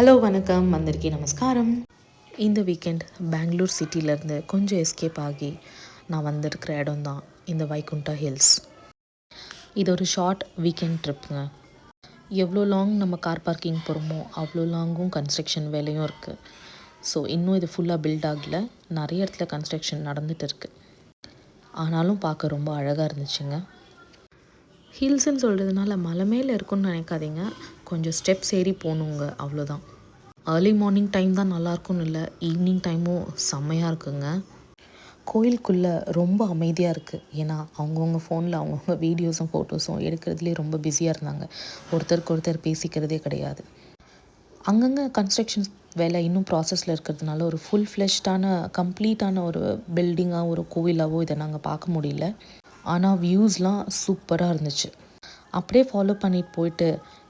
Hello வணக்கம் வந்திருக்கேன் நமஸ்காரம். இந்த வீக்கெண்ட் பெங்களூர் சிட்டிலேருந்து கொஞ்சம் எஸ்கேப் ஆகி நான் வந்திருக்கிற இடம் தான் இந்த வைகுண்டா ஹில்ஸ். இது ஒரு ஷார்ட் வீக்கெண்ட் ட்ரிப்புங்க. எவ்வளோ லாங் நம்ம கார் பார்க்கிங் போகிறோமோ அவ்வளோ லாங்கும் கன்ஸ்ட்ரக்ஷன் வேலையும் இருக்குது. ஸோ இன்னும் இது ஃபுல்லாக பில்ட் ஆகலை, நிறைய இடத்துல கன்ஸ்ட்ரக்ஷன் நடந்துகிட்டு இருக்குது. ஆனாலும் பார்க்க ரொம்ப அழகாக இருந்துச்சுங்க. ஹில்ஸ்ன்னு சொல்கிறதுனால மலை மேலே இருக்குன்னு நினைக்காதீங்க, கொஞ்சம் ஸ்டெப்ஸ் ஏறி போகணுங்க, அவ்வளோதான். ஏர்லி மார்னிங் டைம் தான் நல்லாயிருக்கும்னு இல்லை, ஈவினிங் டைமும் செம்மையாக இருக்குங்க. கோயிலுக்குள்ளே ரொம்ப அமைதியாக இருக்குது. ஏன்னா அவங்கவுங்க ஃபோனில் அவங்கவுங்க வீடியோஸும் ஃபோட்டோஸும் எடுக்கிறதுலே ரொம்ப பிஸியாக இருந்தாங்க. ஒருத்தருக்கு ஒருத்தர் பேசிக்கிறதே கிடையாது. அங்கங்கே கன்ஸ்ட்ரக்ஷன்ஸ் வேலை இன்னும் ப்ராசஸில் இருக்கிறதுனால ஒரு ஃபுல் ஃப்ளெஷ்டான கம்ப்ளீட்டான ஒரு பில்டிங்காக ஒரு கோவிலாகவோ இதை நாங்கள் பார்க்க முடியல. ஆனால் வியூஸ்லாம் சூப்பராக இருந்துச்சு. அப்படியே ஃபாலோ பண்ணிட்டு போயிட்டு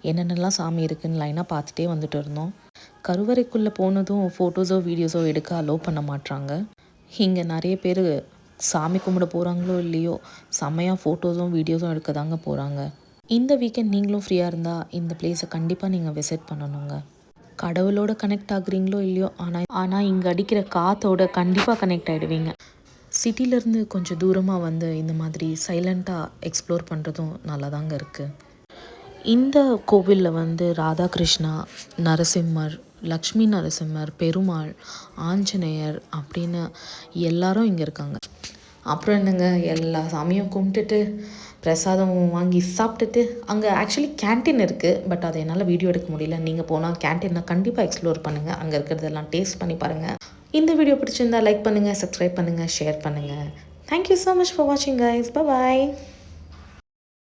என்னென்னலாம் சாமி இருக்குதுன்னு லைனாக பார்த்துட்டே வந்துட்டு இருந்தோம். கருவறைக்குள்ளே போனதும் ஃபோட்டோஸோ வீடியோஸோ எடுக்க அலோவ் பண்ண மாட்றாங்க. இங்கே நிறைய பேர் சாமி கும்பிட போகிறாங்களோ இல்லையோ, செம்மையாக ஃபோட்டோஸும் வீடியோஸும் எடுக்க தாங்க போகிறாங்க. இந்த வீக்கெண்ட் நீங்களும் ஃப்ரீயாக இருந்தால் இந்த பிளேஸை கண்டிப்பாக நீங்கள் விசிட் பண்ணணுங்க. கடவுளோட கனெக்ட் ஆகுறீங்களோ இல்லையோ, ஆனால் இங்கே அடிக்கிற காற்றோட கண்டிப்பாக கனெக்ட் ஆகிடுவீங்க. சிட்டிலேருந்து கொஞ்சம் தூரமாக வந்து இந்த மாதிரி சைலண்ட்டாக எக்ஸ்ப்ளோர் பண்ணுறதும் நல்லா தாங்க இருக்குது. இந்த கோவிலில் வந்து ராதாகிருஷ்ணா, நரசிம்மர், லக்ஷ்மி நரசிம்மர், பெருமாள், ஆஞ்சநேயர் அப்படின்னு எல்லாரும் இங்கே இருக்காங்க. அப்புறம் என்னங்க, எல்லா சாமியும் கும்பிட்டுட்டு பிரசாதம் வாங்கி சாப்பிட்டுட்டு அங்கே ஆக்சுவலி கேன்டீன் இருக்குது. பட் அதை என்னால் வீடியோ எடுக்க முடியல. நீங்கள் போனால் கேன்டீனை கண்டிப்பாக எக்ஸ்ப்ளோர் பண்ணுங்கள், அங்கே இருக்கிறதெல்லாம் டேஸ்ட் பண்ணி பாருங்கள். இந்த வீடியோ பிடிச்சிருந்தா லைக் பண்ணுங்கள், சப்ஸ்கிரைப் பண்ணுங்கள், ஷேர் பண்ணுங்கள். தேங்க்யூ ஸோ மச் ஃபார் வாட்சிங் கைஸ். பாய்.